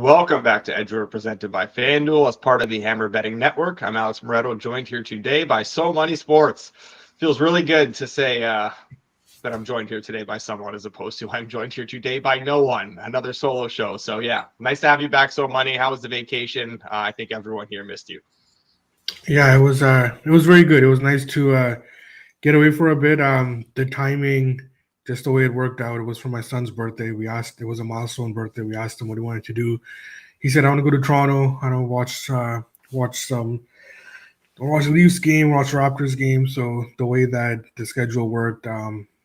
Welcome back to Edge Ruler, presented by FanDuel as part of the Hammer Betting Network. I'm Alex Moretto, joined here today by So Money Sports. Feels really good to say that I'm joined here today by someone as opposed to I'm joined here today by no one, another solo show. So yeah, nice to have you back, So Money. How was the vacation? I think everyone here missed you. Yeah, it was very good. It was nice to get away for a bit. The timing, just the way it worked out, it was for my son's birthday. It was a milestone birthday. We asked him what he wanted to do. He said, I want to go to Toronto. I want to watch the Leafs game, watch the Raptors game. So the way that the schedule worked,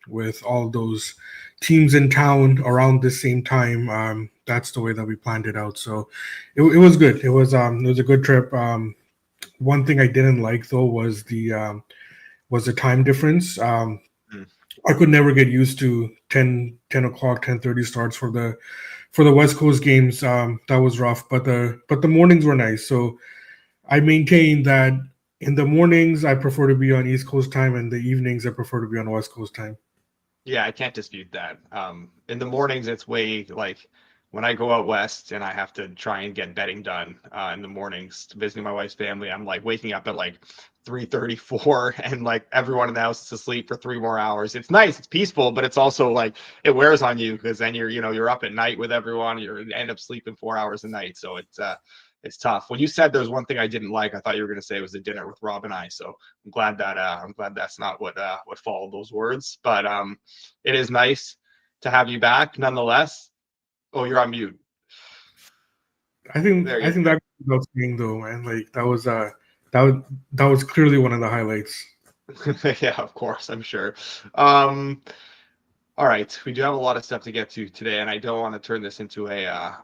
with all those teams in town around the same time, that's the way that we planned it out. So it was good. It was a good trip. One thing I didn't like though was the time difference. I could never get used to 10 o'clock, 10:30 starts for the West Coast games. That was rough, but the mornings were nice. So I maintain that in the mornings I prefer to be on East Coast time, and the evenings I prefer to be on West Coast time. Yeah, I can't dispute that. In the mornings, it's way like when I go out west and I have to try and get betting done in the mornings, visiting my wife's family. I'm like waking up at like 3:34, and like everyone in the house is asleep for 3 more hours. It's nice, it's peaceful, but it's also like it wears on you because then you're up at night with everyone. You end up sleeping 4 hours a night, so it's tough. When you said there's one thing I didn't like, I thought you were going to say it was the dinner with Rob and I. So I'm glad that's not what followed those words. But it is nice to have you back, nonetheless. Oh, you're on mute. I think that goes without saying though, man. Like that was clearly one of the highlights. Yeah, of course, I'm sure. All right, we do have a lot of stuff to get to today, and I don't want to turn this into a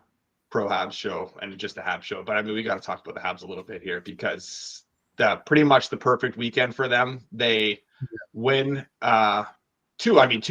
pro Habs show and just a Habs show, but I mean we got to talk about the Habs a little bit here because pretty much the perfect weekend for them. They win two bad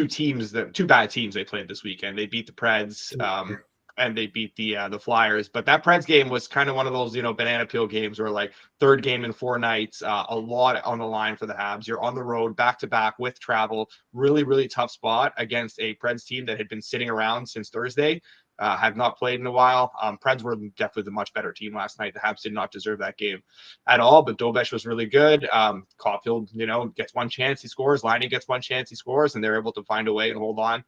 teams they played this weekend. They beat the Preds and they beat the Flyers, but that Preds game was kind of one of those banana peel games where like third game in 4 nights, a lot on the line for the Habs. You're on the road back to back with travel, really tough spot against a Preds team that had been sitting around since Thursday. Have not played in a while. Preds were definitely the much better team last night. The Habs did not deserve that game at all, but Dobesh was really good. Caulfield, gets one chance, he scores. Liney gets one chance, he scores, and they're able to find a way and hold on.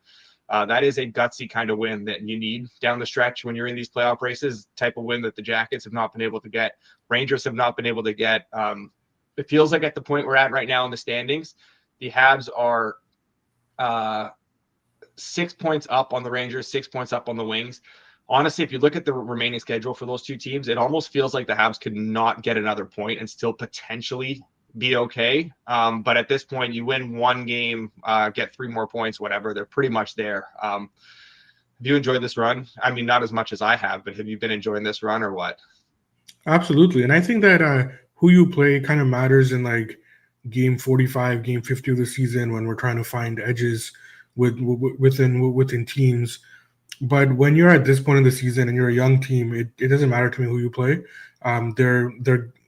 That is a gutsy kind of win that you need down the stretch when you're in these playoff races, type of win that the Jackets have not been able to get. Rangers have not been able to get. It feels like at the point we're at right now in the standings, the Habs are 6 points up on the Rangers, 6 points up on the Wings. Honestly, if you look at the remaining schedule for those two teams, it almost feels like the Habs could not get another point and still potentially be okay. But at this point, you win one game, get 3 more points, whatever. They're pretty much there. Have you enjoyed this run? I mean, not as much as I have, but have you been enjoying this run or what? Absolutely. And I think that who you play kind of matters in like game 45, game 50 of the season when we're trying to find edges within teams. But when you're at this point in the season and you're a young team, it doesn't matter to me who you play.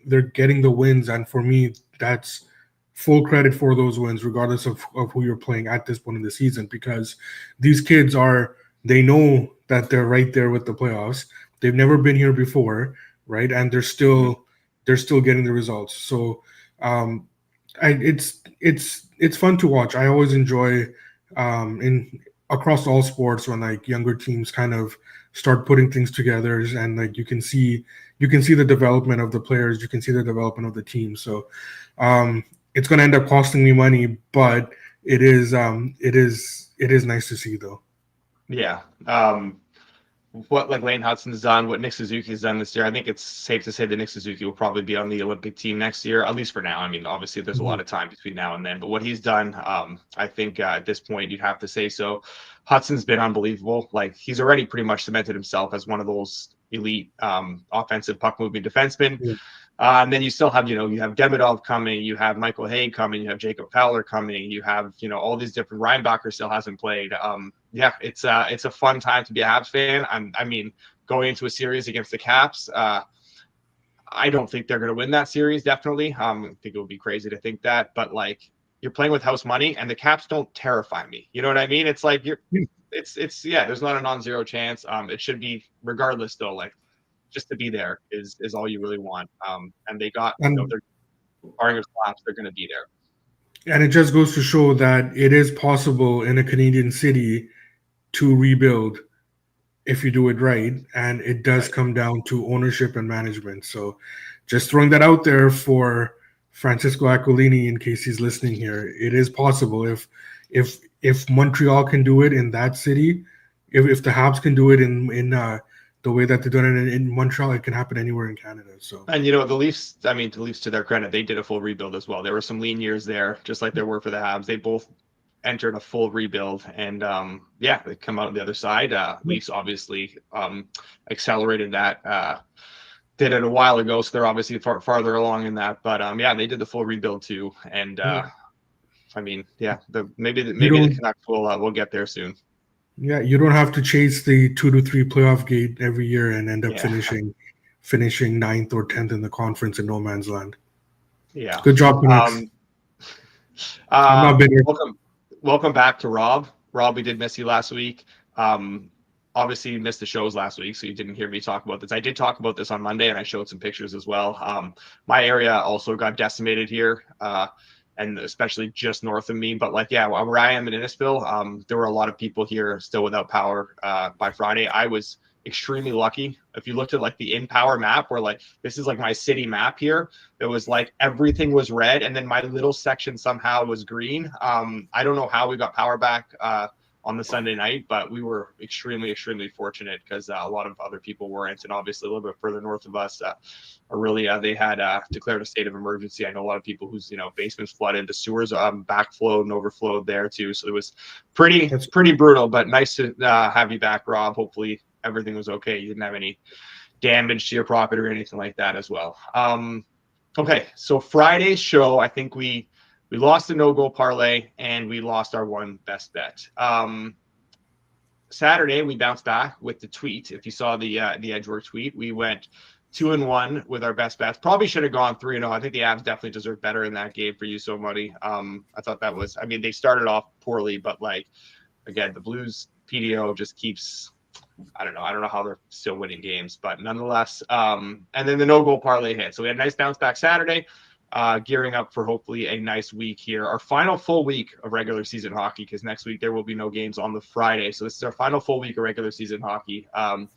They're getting the wins, and for me, that's full credit for those wins, regardless of who you're playing at this point in the season, because these kids they know that they're right there with the playoffs. They've never been here before, right? And they're still getting the results. So it's fun to watch. I always enjoy in across all sports when like younger teams kind of start putting things together, and like you can see the development of the players, you can see the development of the team. So it's going to end up costing me money, but it is nice to see though. Yeah. What like Lane Hudson's done, what Nick Suzuki's done this year, I think it's safe to say that Nick Suzuki will probably be on the Olympic team next year, at least for now. I mean, obviously there's a lot of time between now and then, but what he's done, I think at this point you'd have to say so. Hudson's been unbelievable. Like he's already pretty much cemented himself as one of those elite offensive puck moving defensemen. Yeah. And then you still have, you have Demidov coming, you have Michael Haig coming, you have Jacob Fowler coming, you have, all these different. Ryan Bacher still hasn't played. Yeah, it's a fun time to be a Habs fan. I mean, going into a series against the Caps, I don't think they're going to win that series. Definitely, I think it would be crazy to think that. But like, you're playing with house money, and the Caps don't terrify me. You know what I mean? It's like there's not a non-zero chance. It should be regardless though. Like just to be there is all you really want. And they got, And they're barring a collapse, they're going to be there. and it just goes to show that it is possible in a Canadian city to rebuild if you do it right, and it does come down to ownership and management. So just throwing that out there for Francisco Aquilini in case he's listening here. It is possible if Montreal can do it in that city, if the Habs can do it in the way that they're doing it in Montreal, it can happen anywhere in Canada. So, and the Leafs, I mean, the Leafs, to their credit, they did a full rebuild as well. There were some lean years there, just like there were for the Habs. They both entered a full rebuild, and they come out on the other side. Leafs obviously accelerated that. Did it a while ago, so they're obviously farther along in that. But they did the full rebuild too, and I mean, maybe the Canucks will get there soon. Yeah, you don't have to chase the 2 to 3 playoff gate every year and end up finishing 9th or 10th in the conference in no man's land. Yeah, good job, Canucks. I'm not bitter. Welcome back to Rob. Rob, we did miss you last week. Obviously, you missed the shows last week, so you didn't hear me talk about this. I did talk about this on Monday, and I showed some pictures as well. My area also got decimated here, and especially just north of me. But where I am in Innisfil, there were a lot of people here still without power by Friday. I was extremely lucky. If you looked at the in-power map, where this is my city map here, it was everything was red, and then my little section somehow was green. I don't know how we got power back on the Sunday night, but we were extremely, extremely fortunate because a lot of other people weren't, and obviously a little bit further north of us they had declared a state of emergency. I know a lot of people whose basements flooded, the sewers backflowed and overflowed there too, so it was pretty brutal. But nice to have you back, Rob. Hopefully everything was okay. You didn't have any damage to your property or anything like that as well. Okay, so Friday's show, I think we lost the no-goal parlay, and we lost our one best bet. Saturday, we bounced back with the tweet. If you saw the Edgeworth tweet, we went 2-1 with our best bets. Probably should have gone 3-0. I think the Avs definitely deserved better in that game for you, So Money. I thought that was, I mean, they started off poorly, but again, the Blues PDO just keeps, I don't know how they're still winning games, but nonetheless. And then the no-goal parlay hit. So we had a nice bounce back Saturday. Gearing up for hopefully a nice week here. Our final full week of regular season hockey, because next week there will be no games on the Friday. So this is our final full week of regular season hockey. 5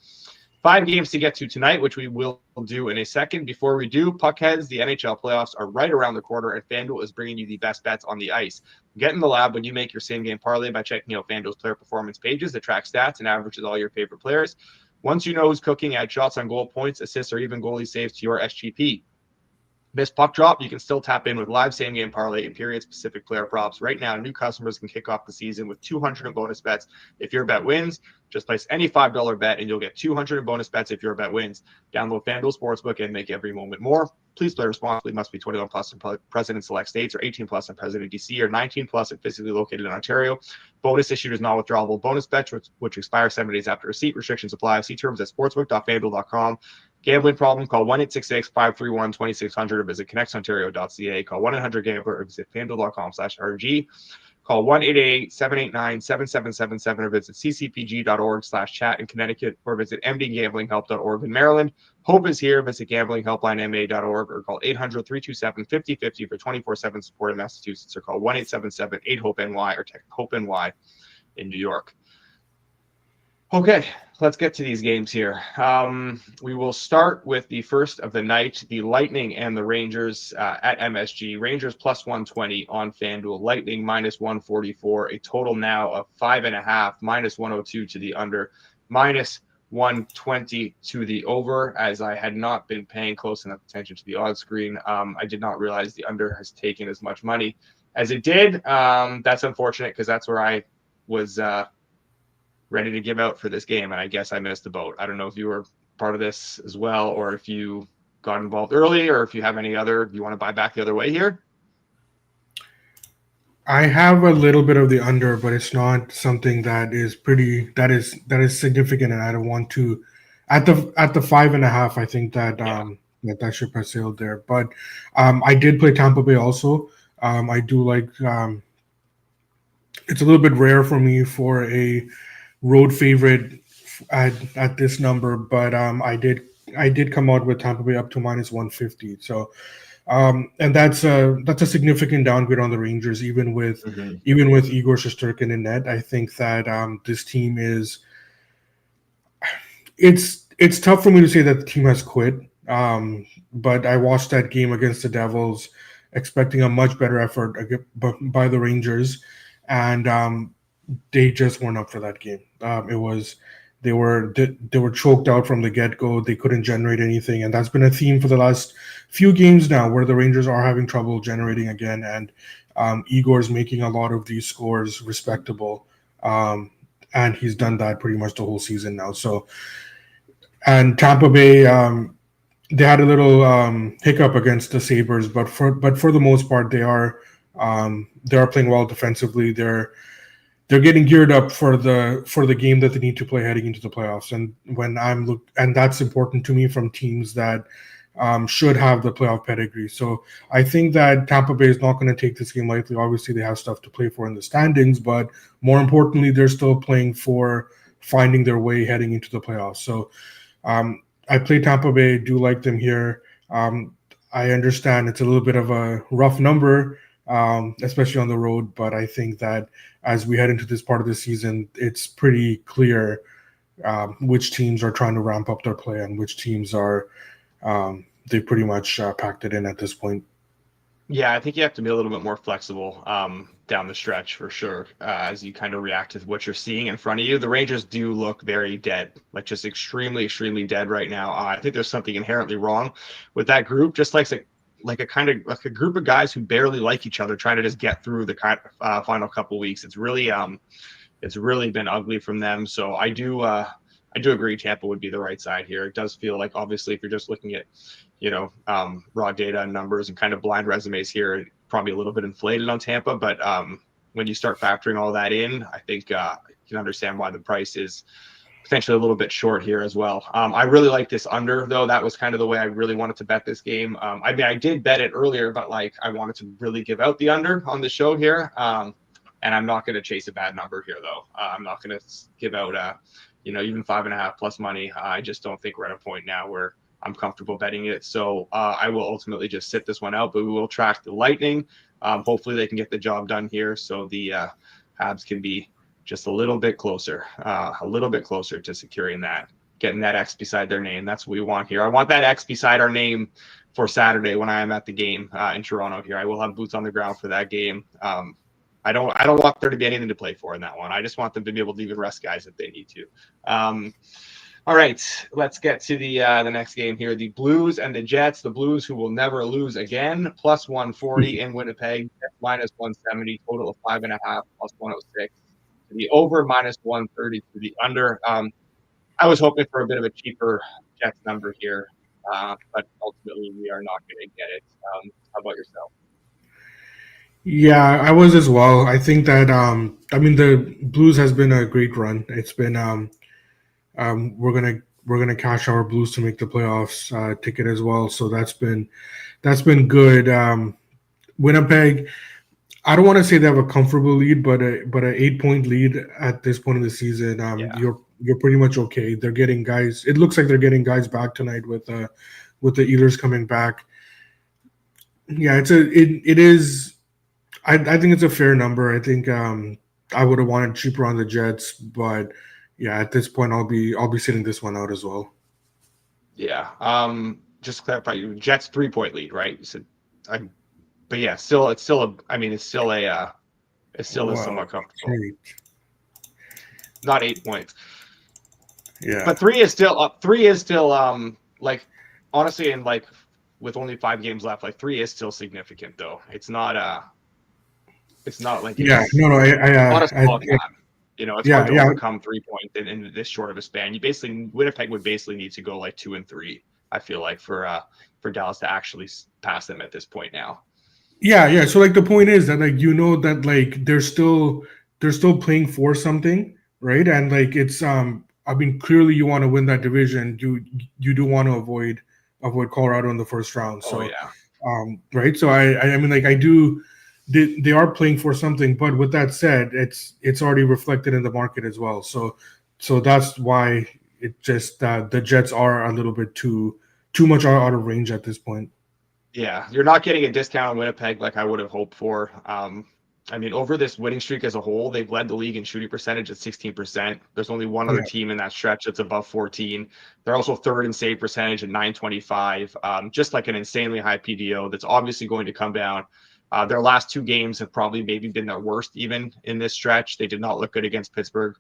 games to get to tonight, which we will do in a second. Before we do, Puckheads, the NHL playoffs are right around the corner, and FanDuel is bringing you the best bets on the ice. Get in the lab when you make your same-game parlay by checking out FanDuel's player performance pages that track stats and averages all your favorite players. Once you know who's cooking, add shots on goal, points, assists, or even goalie saves to your SGP. Miss puck drop, you can still tap in with live same-game parlay and period-specific player props. Right now, new customers can kick off the season with 200 in bonus bets if your bet wins. Just place any $5 bet, and you'll get 200 in bonus bets if your bet wins. Download FanDuel Sportsbook and make every moment more. Please play responsibly. Must be 21 plus and present in select states, or 18 plus and present in DC, or 19 plus and physically located in Ontario. Bonus issued is not withdrawable. Bonus bets which expire 7 days after receipt. Restrictions apply. See terms at sportsbook.fanduel.com. Gambling problem? Call 1-866-531-2600 or visit connexontario.ca. Call 1-800-GAMBLER or visit fanduel.com/RG. Call 1-888-789-7777 or visit ccpg.org/chat in Connecticut, or visit mdgamblinghelp.org in Maryland. Hope is here. Visit gamblinghelplinema.org or call 800-327-5050 for 24/7 support in Massachusetts, or call 1-877-8-HOPE-NY or text HOPE-NY in New York. Okay, let's get to these games here. We will start with the first of the night, the Lightning and the Rangers at MSG. Rangers plus 120 on FanDuel. Lightning minus 144. A total now of 5.5, minus 102 to the under, minus 120 to the over. As I had not been paying close enough attention to the odds screen, I did not realize the under has taken as much money as it did. That's unfortunate, because that's where I was ready to give out for this game, and I guess I missed the boat. I don't know if you were part of this as well, or if you got involved early, or if you have any other, you want to buy back the other way here? I have a little bit of the under, but it's not something that is significant, and I don't want to at the 5.5. I think that that should prevail there. But I did play Tampa Bay also. I do like. It's a little bit rare for me for a road favorite at this number, but I did I did come out with Tampa Bay up to minus 150. So, and that's a significant downgrade on the Rangers, even with Igor Shesterkin in net. I think that this team is. It's tough for me to say that the team has quit. But I watched that game against the Devils, expecting a much better effort by the Rangers, and they just weren't up for that game. They were choked out from the get go. They couldn't generate anything, and that's been a theme for the last few games now, where the Rangers are having trouble generating again, and Igor's making a lot of these scores respectable, and he's done that pretty much the whole season now. So, and Tampa Bay, they had a little hiccup against the Sabres, but for the most part, they are playing well defensively. They're getting geared up for the game that they need to play heading into the playoffs. And and that's important to me from teams that should have the playoff pedigree. So I think that Tampa Bay is not going to take this game lightly. Obviously, they have stuff to play for in the standings, but more importantly, they're still playing for finding their way heading into the playoffs. So I play Tampa Bay, do like them here. I understand it's a little bit of a rough number, especially on the road, but I think that as we head into this part of the season, it's pretty clear which teams are trying to ramp up their play and which teams are they pretty much packed it in at this point. Yeah, I think you have to be a little bit more flexible down the stretch for sure as you kind of react to what you're seeing in front of you. The Rangers do look very dead, like just extremely, extremely dead right now. I think there's something inherently wrong with that group, just like a group of guys who barely like each other trying to just get through the final couple weeks. It's really been ugly from them. So I do agree Tampa would be the right side here. It does feel like, obviously, if you're just looking at raw data and numbers and kind of blind resumes here, probably a little bit inflated on Tampa. But when you start factoring all that in, I think you can understand why the price is potentially a little bit short here as well. I really like this under, though. That was kind of the way I really wanted to bet this game. I mean, I did bet it earlier, but I wanted to really give out the under on the show here. And I'm not going to chase a bad number here, though. I'm not going to give out even 5.5 plus money. I just don't think we're at a point now where I'm comfortable betting it. So I will ultimately just sit this one out, but we will track the Lightning. Hopefully they can get the job done here so the Habs can be just a little bit closer to securing that, getting that X beside their name. That's what we want here. I want that X beside our name for Saturday when I am at the game in Toronto here. I will have boots on the ground for that game. I don't want there to be anything to play for in that one. I just want them to be able to even rest guys if they need to. All right, let's get to the next game here. The Blues and the Jets. The Blues, who will never lose again, plus 140 in Winnipeg, minus 170, total of 5.5, plus 106. The over, minus 130 to the under. I was hoping for a bit of a cheaper Jets number here, but ultimately we are not going to get it. How about yourself? Yeah, I was as well. I think that the Blues has been a great run. It's been we're gonna cash our Blues to make the playoffs ticket as well. So that's been good. Winnipeg, I don't want to say they have a comfortable lead, but an 8-point lead at this point in the season. You're pretty much okay. They're getting guys. It looks like they're getting guys back tonight with the Ehlers coming back. Yeah, it is. I think it's a fair number. I think I would have wanted cheaper on the Jets, but yeah, at this point I'll be sitting this one out as well. Yeah. Just to clarify, Jets 3-point lead, right? So but yeah, it's still a somewhat comfortable. 8. Not 8 points. Yeah. But 3 is still up. 3 is still honestly, and with only 5 games left, 3 is still significant though. It's not like yeah. No. It's hard to overcome 3 points in this short of a span. Winnipeg would basically need to go 2 and 3. I feel like for Dallas to actually pass them at this point now. Yeah. So the point is that that they're still playing for something, right? And it's clearly you want to win that division. You do want to avoid Colorado in the first round. So right. So I do. They are playing for something, but with that said, it's already reflected in the market as well. So that's why it just the Jets are a little bit too much out of range at this point. Yeah, you're not getting a discount on Winnipeg like I would have hoped for. I mean, over this winning streak as a whole, they've led the league in shooting percentage at 16%. There's only one other team in that stretch that's above 14. They're also third in save percentage at 925. Just like an insanely high PDO that's obviously going to come down. Their last 2 games have probably maybe been their worst even in this stretch. They did not look good against Pittsburgh.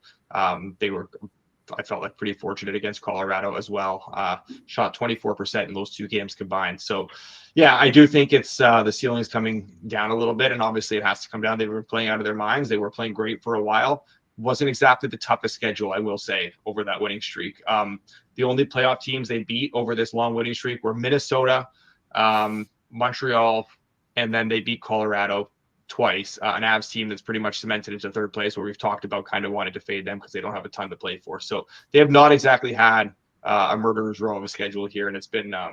I felt like pretty fortunate against Colorado as well. Shot 24% in those 2 games combined. So, yeah, I do think it's the ceiling is coming down a little bit, and obviously it has to come down. They were playing out of their minds. They were playing great for a while. Wasn't exactly the toughest schedule, I will say, over that winning streak. The only playoff teams they beat over this long winning streak were Minnesota, Montreal, and then they beat Colorado twice, an Avs team that's pretty much cemented into third place, where we've talked about kind of wanting to fade them because they don't have a ton to play for. So they have not exactly had a murderer's row of a schedule here, and it's been, I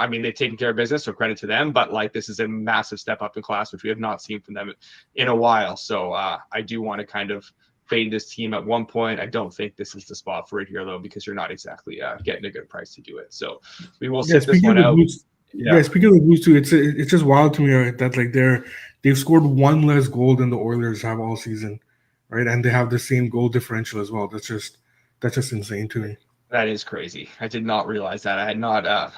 mean, they've taken care of business, so credit to them, but like this is a massive step up in class, which we have not seen from them in a while. So I do want to kind of fade this team at one point. I don't think this is the spot for it here, though, because you're not exactly getting a good price to do it. So we will sit this one out. Speaking of the Blues too, it's just wild to me that like they've scored 1 less goal than the Oilers have all season, right? And they have the same goal differential as well. That's just insane to me. That is crazy. I did not realize that. I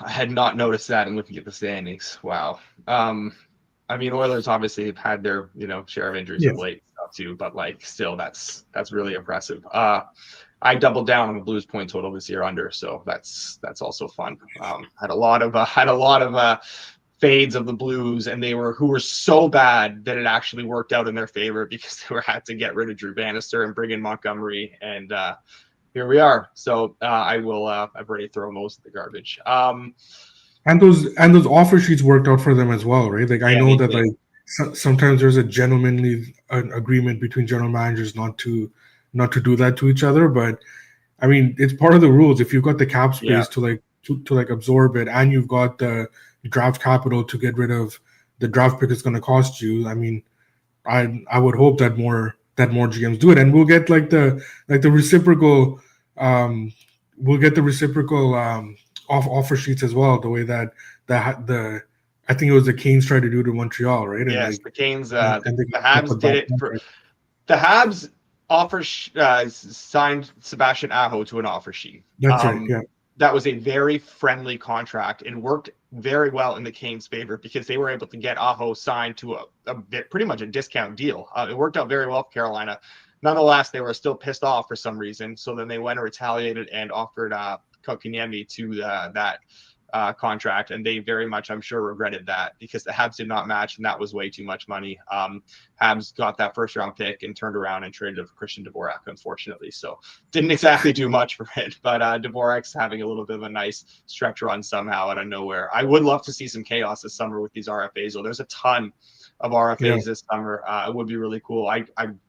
had not noticed that in looking at the standings. Wow. I mean, Oilers obviously have had their share of injuries of late stuff too, but like still, that's really impressive. I doubled down on the Blues point total this year under, so that's also fun. Had a lot of fades of the Blues, and who were so bad that it actually worked out in their favor because they had to get rid of Drew Bannister and bring in Montgomery, and here we are. So I've already thrown most of the garbage. And those offer sheets worked out for them as well, right? Like I know that like sometimes there's a gentlemanly agreement between general managers not to do that to each other, but I mean it's part of the rules. If you've got the cap space to absorb it, and you've got the draft capital to get rid of the draft pick it's going to cost you, I mean, I would hope that more GMs do it, and we'll get the reciprocal offer sheets as well, the way that I think it was the Canes tried to do to Montreal, right? Yes, the Canes, the Habs did it for the Habs. Signed Sebastian Aho to an offer sheet. That's right. Yeah, that was a very friendly contract and worked very well in the Canes' favor because they were able to get Aho signed to a pretty much a discount deal. It worked out very well for Carolina. Nonetheless, they were still pissed off for some reason. So then they went and retaliated and offered Kotkaniemi to that contract, and they very much, I'm sure, regretted that because the Habs did not match, and that was way too much money. Habs got that first round pick and turned around and traded it for Christian Dvorak, unfortunately. So didn't exactly do much for it, but Dvorak's having a little bit of a nice stretch run somehow out of nowhere. I would love to see some chaos this summer with these RFAs. There's a ton of RFAs this summer. It would be really cool. I'm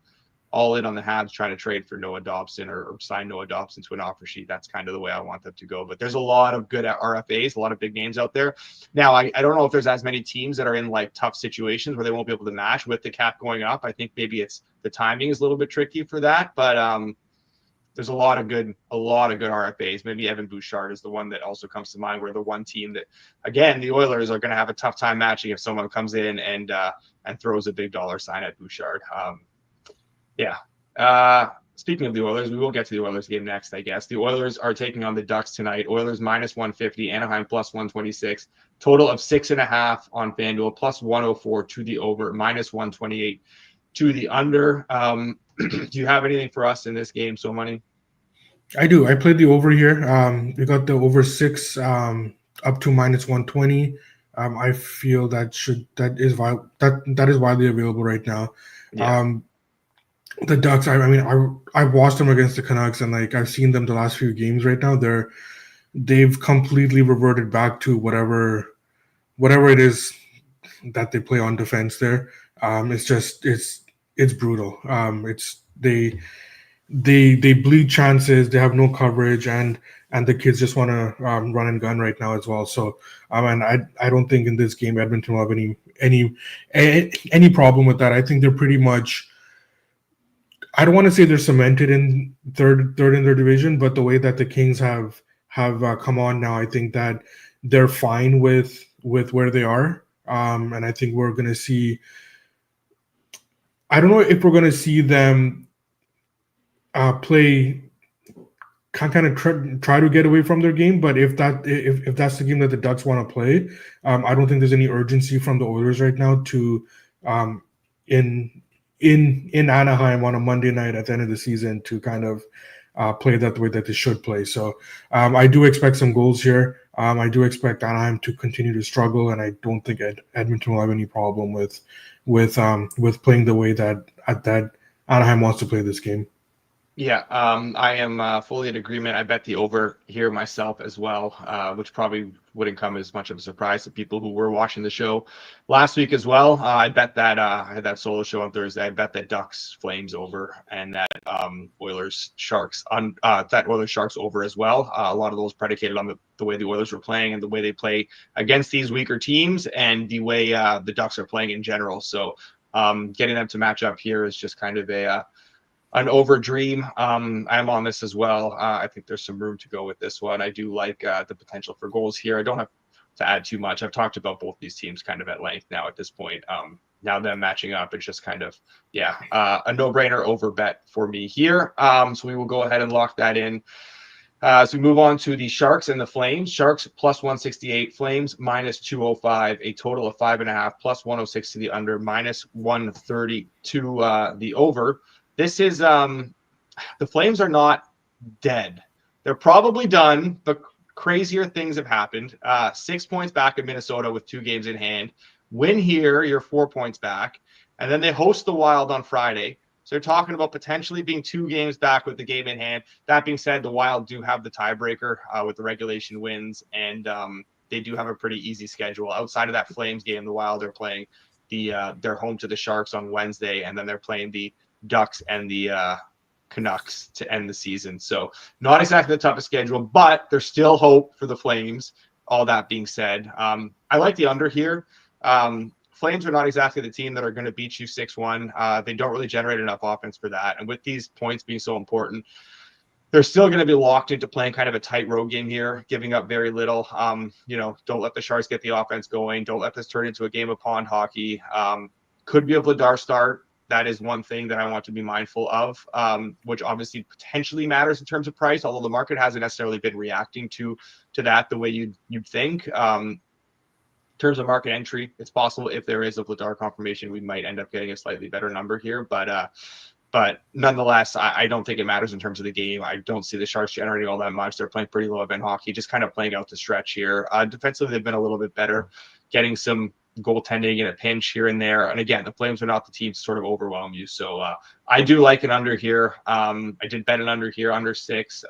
all in on the Habs trying to trade for Noah Dobson or sign Noah Dobson to an offer sheet. That's kind of the way I want them to go. But there's a lot of good RFAs, a lot of big names out there. Now, I don't know if there's as many teams that are in like tough situations where they won't be able to match with the cap going up. I think maybe it's the timing is a little bit tricky for that. But there's a lot of good RFAs. Maybe Evan Bouchard is the one that also comes to mind, where the one team that, again, the Oilers are going to have a tough time matching if someone comes in and throws a big dollar sign at Bouchard. Speaking of the Oilers, we will get to the Oilers game next, I guess. The Oilers are taking on the Ducks tonight. Oilers minus 150, Anaheim plus 126. Total of 6.5 on FanDuel, plus 104 to the over, minus 128 to the under. Do you have anything for us in this game, So Money? I do. I played the over here. We got the over 6 up to minus 120. I feel that is widely available right now. Yeah. The Ducks, I mean, I watched them against the Canucks, and like I've seen them the last few games right now. They've completely reverted back to whatever it is that they play on defense there. It's brutal. They bleed chances. They have no coverage, and the kids just want to run and gun right now as well. So and I don't think in this game Edmonton will have any problem with that. I think they're pretty much. I don't want to say they're cemented in third in their division, but the way that the Kings have come on now, I think that they're fine with where they are. And I think we're going to see. I don't know if we're going to see them play kind of try to get away from their game, but if that's the game that the Ducks want to play, I don't think there's any urgency from the Oilers right now to in Anaheim on a Monday night at the end of the season to kind of play that the way that they should play. So I do expect some goals here. I do expect Anaheim to continue to struggle, and I don't think Edmonton will have any problem with playing the way that Anaheim wants to play this game. Yeah, I am fully in agreement. I bet the over here myself as well, which probably wouldn't come as much of a surprise to people who were watching the show last week as well. I bet that I had that solo show on Thursday. I bet that Ducks Flames over and that Oilers Sharks over as well. A lot of those predicated on the way the Oilers were playing and the way they play against these weaker teams and the way the Ducks are playing in general. So getting them to match up here is just kind of an over dream. I'm on this as well. I think there's some room to go with this one. I do like the potential for goals here. I don't have to add too much. I've talked about both these teams kind of at length now at this point. Now them matching up, it's just kind of, a no-brainer over bet for me here. So we will go ahead and lock that in. So we move on to the Sharks and the Flames. Sharks plus 168, Flames minus 205, a total of 5.5, plus 106 to the under, minus 130 to the over. This is the Flames are not dead. They're probably done, but crazier things have happened. 6 points back in Minnesota with 2 games in hand. Win here, you're 4 points back. And then they host the Wild on Friday. So they're talking about potentially being 2 games back with the game in hand. That being said, the Wild do have the tiebreaker with the regulation wins, and they do have a pretty easy schedule. Outside of that Flames game, the Wild are playing they're home to the Sharks on Wednesday, and then they're playing the Ducks and the Canucks to end the season. So not exactly the toughest schedule, but there's still hope for the Flames. All that being said, I like the under here. Flames are not exactly the team that are going to beat you 6-1. They don't really generate enough offense for that. And with these points being so important, they're still going to be locked into playing kind of a tight road game here, giving up very little. Don't let the Sharks get the offense going. Don't let this turn into a game of pond hockey. Could be a Vladar start. That is one thing that I want to be mindful of, which obviously potentially matters in terms of price, although the market hasn't necessarily been reacting to that the way you'd think. In terms of market entry, it's possible if there is a Vladar confirmation, we might end up getting a slightly better number here. But nonetheless, I don't think it matters in terms of the game. I don't see the Sharks generating all that much. They're playing pretty low event hockey, just kind of playing out the stretch here. Defensively, they've been a little bit better, getting some goaltending in a pinch here and there. And again, the Flames are not the team to sort of overwhelm you. So I do like an under here. I did bet an under here, under 6.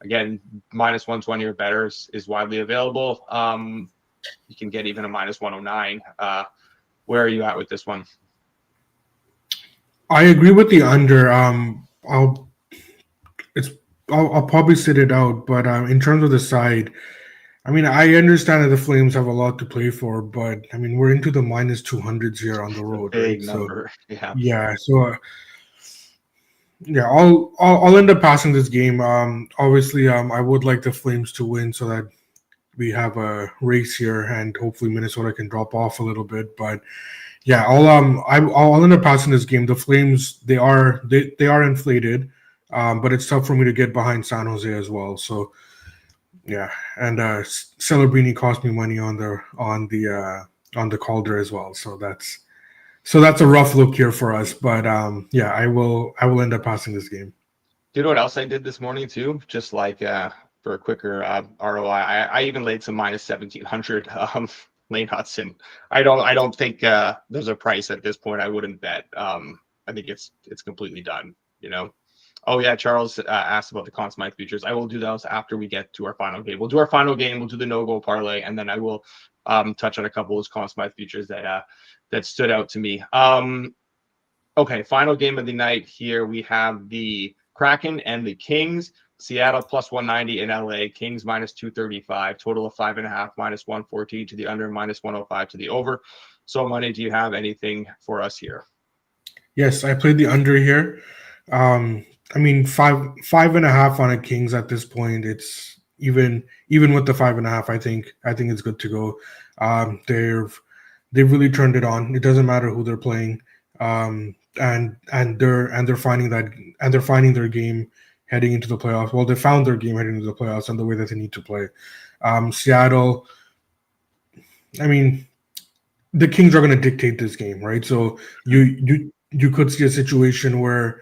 Again, minus 120 or better is widely available. You can get even a minus 109. Where are you at with this one? I agree with the under. I'll probably sit it out, but in terms of the side, I mean, I understand that the Flames have a lot to play for, but I mean, we're into the minus 200s here on the road, Big right? number. So, yeah. So, I'll end up passing this game. Obviously, I would like the Flames to win so that we have a race here, and hopefully Minnesota can drop off a little bit. But yeah, I'll end up passing this game. The Flames, they are inflated, but it's tough for me to get behind San Jose as well. So yeah, and Celebrini cost me money on the Calder as well. So that's a rough look here for us. But yeah, I will end up passing this game. Do you know what else I did this morning too? Just like for a quicker ROI, I even laid some minus 1,700 Lane Hudson. I don't think there's a price at this point I wouldn't bet. I think it's completely done. Oh yeah, Charles asked about the Conn Smythe futures. I will do those after we get to our final game. We'll do our final game. We'll do the no-goal parlay, and then I will touch on a couple of those Conn Smythe futures that stood out to me. Okay, final game of the night here. We have the Kraken and the Kings. Seattle plus 190 in LA. Kings minus 235. Total of 5.5, minus 114 to the under, minus 105 to the over. So, Money, do you have anything for us here? Yes, I played the under here. I mean, five and a half on a Kings at this point. It's even with the 5.5. I think it's good to go. They've really turned it on. It doesn't matter who they're playing, and they're finding their game heading into the playoffs. Well, they found their game heading into the playoffs and the way that they need to play. Seattle. I mean, the Kings are going to dictate this game, right? So you could see a situation where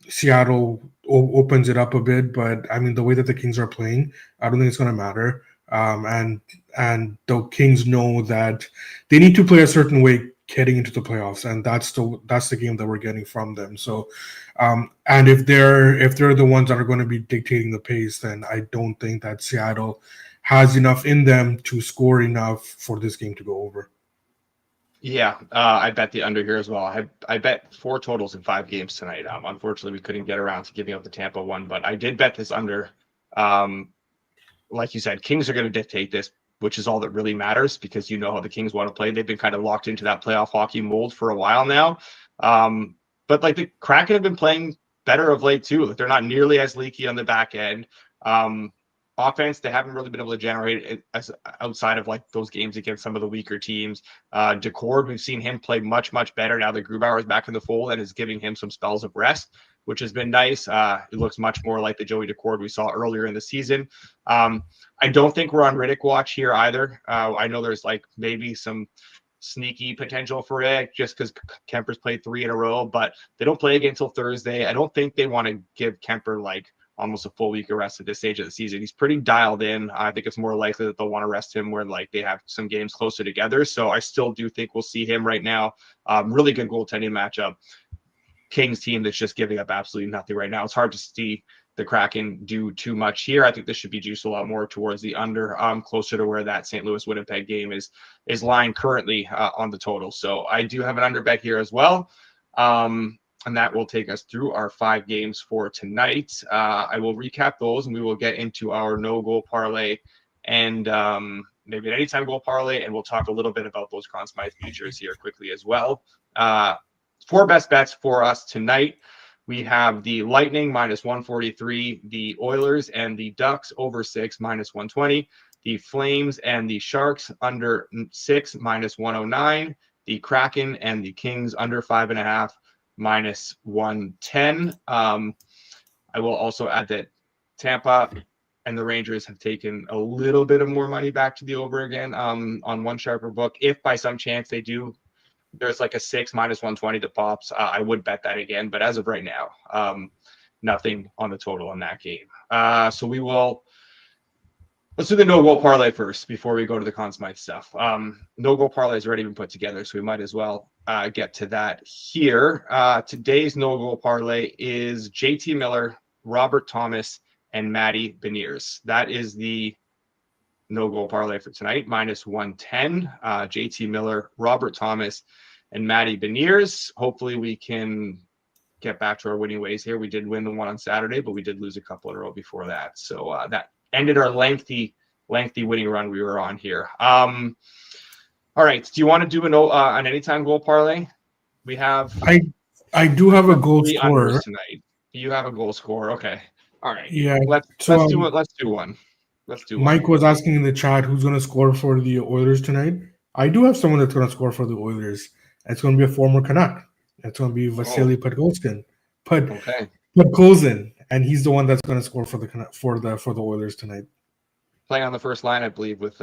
Seattle opens it up a bit, but I mean the way that the Kings are playing, I don't think it's going to matter. And the Kings know that they need to play a certain way heading into the playoffs, and that's the game that we're getting from them. So, and if they're the ones that are going to be dictating the pace, then I don't think that Seattle has enough in them to score enough for this game to go over. Yeah, I bet the under here as well. I bet 4 totals in 5 games tonight. Unfortunately, we couldn't get around to giving up the Tampa one, but I did bet this under. Like you said, Kings are going to dictate this, which is all that really matters because you know how the Kings want to play. They've been kind of locked into that playoff hockey mold for a while now. But like the Kraken have been playing better of late too. Like they're not nearly as leaky on the back end. Offense, they haven't really been able to generate it as outside of like those games against some of the weaker teams. Decord, we've seen him play much, much better now that Grubauer is back in the fold and is giving him some spells of rest, which has been nice. It looks much more like the Joey Decord we saw earlier in the season. I don't think we're on Riddick watch here either. I know there's like maybe some sneaky potential for Riddick just because Kemper's played 3 in a row, but they don't play again until Thursday. I don't think they want to give Kemper like almost a full week of rest at this stage of the season. He's pretty dialed in. I think it's more likely that they'll want to rest him where like they have some games closer together. So I still do think we'll see him right now. Really good goaltending matchup. Kings team that's just giving up absolutely nothing right now. It's hard to see the Kraken do too much here. I think this should be juiced a lot more towards the under, closer to where that St. Louis Winnipeg game is lying currently on the total. So I do have an under bet here as well. And that will take us through our 5 games for tonight. I will recap those and we will get into our no goal parlay and maybe an anytime goal parlay. And we'll talk a little bit about those Conn Smythe futures here quickly as well. 4 best bets for us tonight. We have the Lightning minus 143, the Oilers and the Ducks over 6 minus 120, the Flames and the Sharks under 6 minus 109, the Kraken and the Kings under 5.5 minus 110. I will also add that Tampa and the Rangers have taken a little bit of more money back to the over again on One Sharper Book. If by some chance they do, there's like a 6 minus 120 that pops. I would bet that again, but as of right now, nothing on the total on that game. So let's do the no goal parlay first before we go to the Conn Smythe stuff. No goal parlay has already been put together, so we might as well get to that here. Today's no goal parlay is JT Miller, Robert Thomas, and Matty Beniers. That is the no goal parlay for tonight, minus 110. JT Miller, Robert Thomas, and Matty Beniers. Hopefully we can get back to our winning ways here. We did win the one on Saturday, but we did lose a couple in a row before that. So that ended our lengthy winning run we were on here. All right. Do you want to do an anytime goal parlay? We have. I do have a goal scorer tonight. You have a goal scorer. Okay. All right. Yeah. Let's do it. Let's do one. Mike was asking in the chat who's going to score for the Oilers tonight. I do have someone that's going to score for the Oilers. It's going to be a former Canuck. It's going to be Vasily Podkolzin. Podkolzin, and he's the one that's going to score for the Oilers tonight. Playing on the first line, I believe, with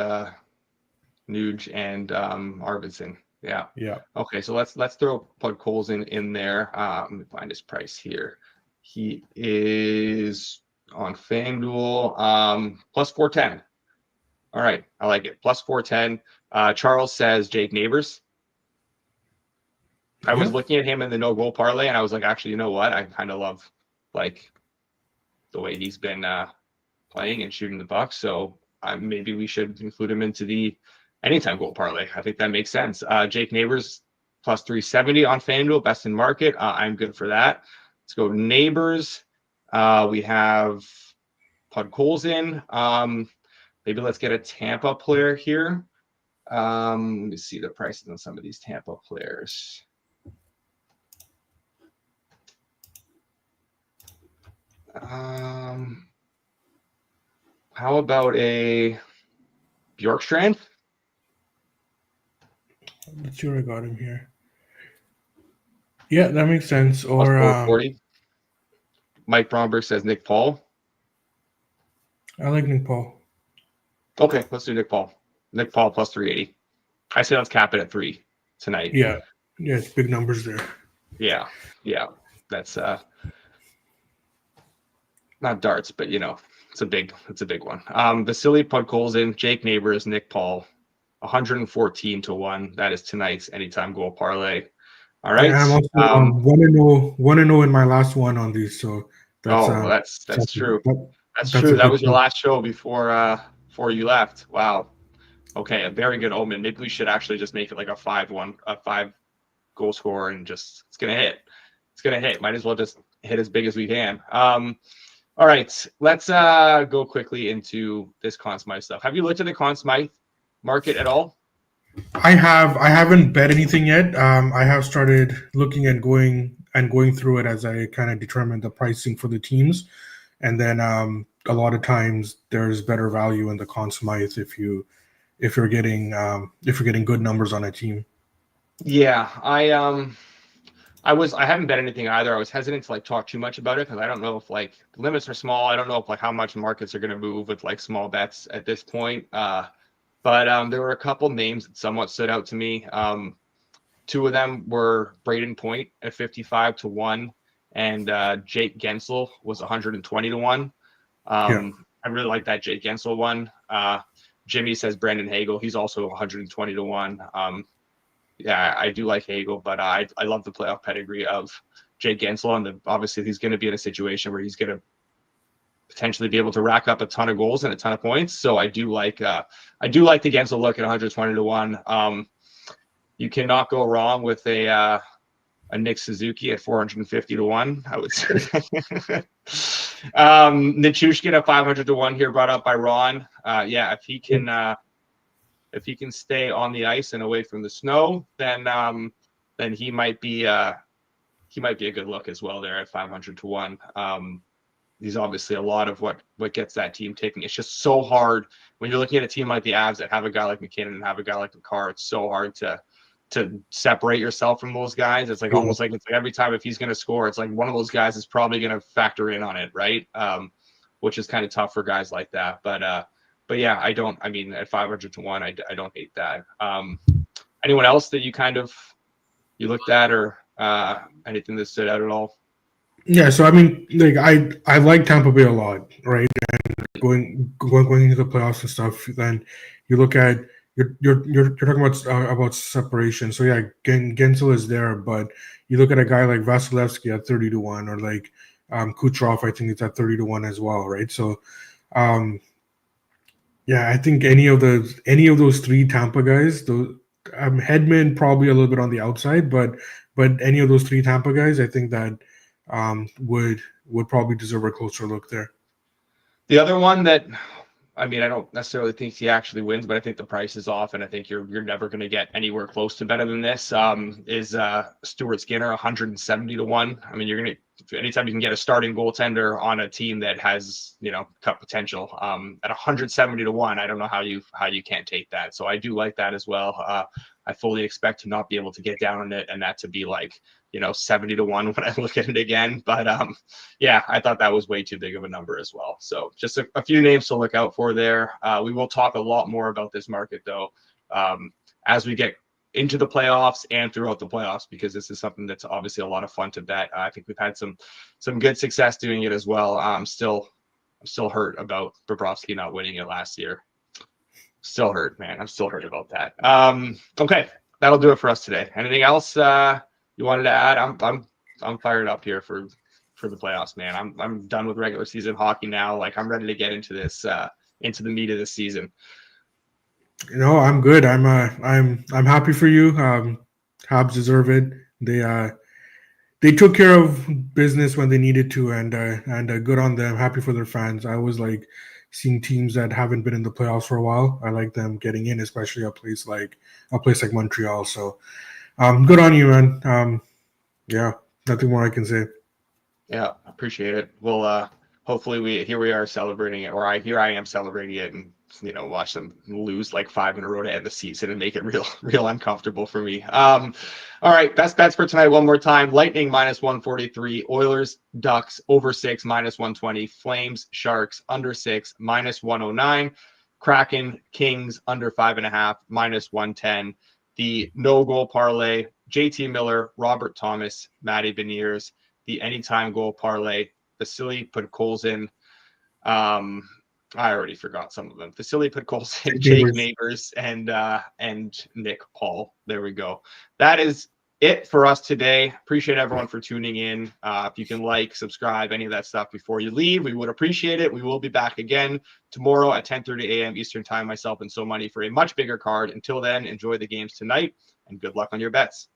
Nuge and Arvidsson. Yeah. Okay, so let's throw Podkolzin in there. Let me find his price here. He is on FanDuel plus 410. All right, I like it. Plus 410. Charles says Jake Neighbors. I was looking at him in the no goal parlay, and I was like, actually, you know what? I kind of love like the way he's been playing and shooting the puck. So maybe we should include him into the anytime goal parlay. I think that makes sense. Jake Neighbors plus 370 on FanDuel, best in market. I'm good for that. Let's go Neighbors. We have Podkolzin. Maybe let's get a Tampa player here. Let me see the prices on some of these Tampa players. How about a Bjorkstrand? Let's see where I got him here. Yeah, that makes sense. Plus Or 440. Mike Bromberg says Nick Paul. I like Nick Paul. Okay, let's do Nick Paul. Nick Paul plus 380. I say let's cap it at 3 tonight. Yeah, it's big numbers there. Yeah. That's not darts, but it's a big one. Vasily Podkolzin, Jake Neighbors, Nick Paul, 114 to 1. That is tonight's anytime goal parlay. All right. Yeah, I'm also 1-0 in my last one on these, so that's true. That's a true. That good was your thing. last show before you left. Wow. Okay, a very good omen. Maybe we should actually just make it like a 5 goal scorer, and just it's gonna hit. It's gonna hit. Might as well just hit as big as we can. All right, let's go quickly into this Conn Smythe stuff. Have you looked at the Conn Smythe market at all? I haven't bet anything yet. I have started looking and going through it as I kind of determine the pricing for the teams, and then a lot of times there's better value in the Conn Smythe if you're getting good numbers on a team. Yeah, I haven't bet anything either. I was hesitant to talk too much about it because I don't know if the limits are small. I don't know if how much markets are going to move with small bets at this point. But there were a couple names that somewhat stood out to me. Two of them were Braden Point at 55 to 1, and Jake Gensel was 120 to 1. I really like that Jake Gensel one. Jimmy says Brandon Hagel. He's also 120 to 1. Yeah, I do like Hagel, but I love the playoff pedigree of Jake Gensel, and obviously he's going to be in a situation where he's going to potentially be able to rack up a ton of goals and a ton of points. So I do like the Gensel look at 120 to 1. You cannot go wrong with a Nick Suzuki at 450 to 1, I would say. Nichushkin at 500 to 1 here, brought up by Ron. Yeah, if he can stay on the ice and away from the snow, then he might be a good look as well there at 500 to 1. He's obviously a lot of what gets that team taking. It's just so hard when you're looking at a team like the Avs that have a guy like McKinnon and have a guy like McCarr. It's so hard to separate yourself from those guys. It's almost it's every time if he's going to score, it's one of those guys is probably going to factor in on it, right? Which is kind of tough for guys like that. But yeah, at 500 to 1, I don't hate that. Anyone else that you looked at or anything that stood out at all? Yeah, so I like Tampa Bay a lot, right? And going into the playoffs and stuff, then you look at you're talking about separation. So yeah, Gensel is there, but you look at a guy like Vasilevsky at 30 to 1, or Kucherov, I think it's at 30 to 1 as well, right? So yeah, I think any of those three Tampa guys, those Hedman probably a little bit on the outside, but any of those three Tampa guys, I think that would probably deserve a closer look there. The other one that I don't necessarily think he actually wins, but I think the price is off, and I think you're never going to get anywhere close to better than this. Is Stuart Skinner 170 to 1? You're going to, anytime you can get a starting goaltender on a team that has cup potential at 170 to 1, I don't know how you can't take that. So I do like that as well. I fully expect to not be able to get down on it and that to be 70 to 1 when I look at it again. But yeah, I thought that was way too big of a number as well. So just a few names to look out for there. We will talk a lot more about this market though as we get into the playoffs and throughout the playoffs, because this is something that's obviously a lot of fun to bet. I think we've had some good success doing it as well. I'm still hurt about Bobrovsky not winning it last year. Still hurt, man. I'm still hurt about that. Okay, that'll do it for us today. Anything else you wanted to add? I'm fired up here for the playoffs, man. I'm done with regular season hockey now. I'm ready to get into this into the meat of the season. I'm good. I'm happy for you. Habs deserve it. They took care of business when they needed to, and good on them. Happy for their fans. I always like seeing teams that haven't been in the playoffs for a while. I like them getting in, especially a place like Montreal. So, good on you, man. Yeah, nothing more I can say. Yeah, appreciate it. We'll hopefully here we are celebrating it, or I am celebrating it, and watch them lose like 5 in a row to end the season and make it real uncomfortable for me. All right, best bets for tonight one more time: Lightning -143, Oilers Ducks over 6 -120, Flames Sharks under 6 -109, Kraken Kings under 5.5 -110. The no goal parlay: JT Miller, Robert Thomas, Matty Beniers. The anytime goal parlay: Vasily Podkolzin. I already forgot some of them. Vasily Podkolzin, Jake Neighbors, and Nick Paul. There we go. That is it for us today. Appreciate everyone for tuning in. If you can like, subscribe, any of that stuff before you leave, we would appreciate it. We will be back again tomorrow at 10:30 a.m. Eastern Time, myself and So Money, for a much bigger card. Until then, enjoy the games tonight and good luck on your bets.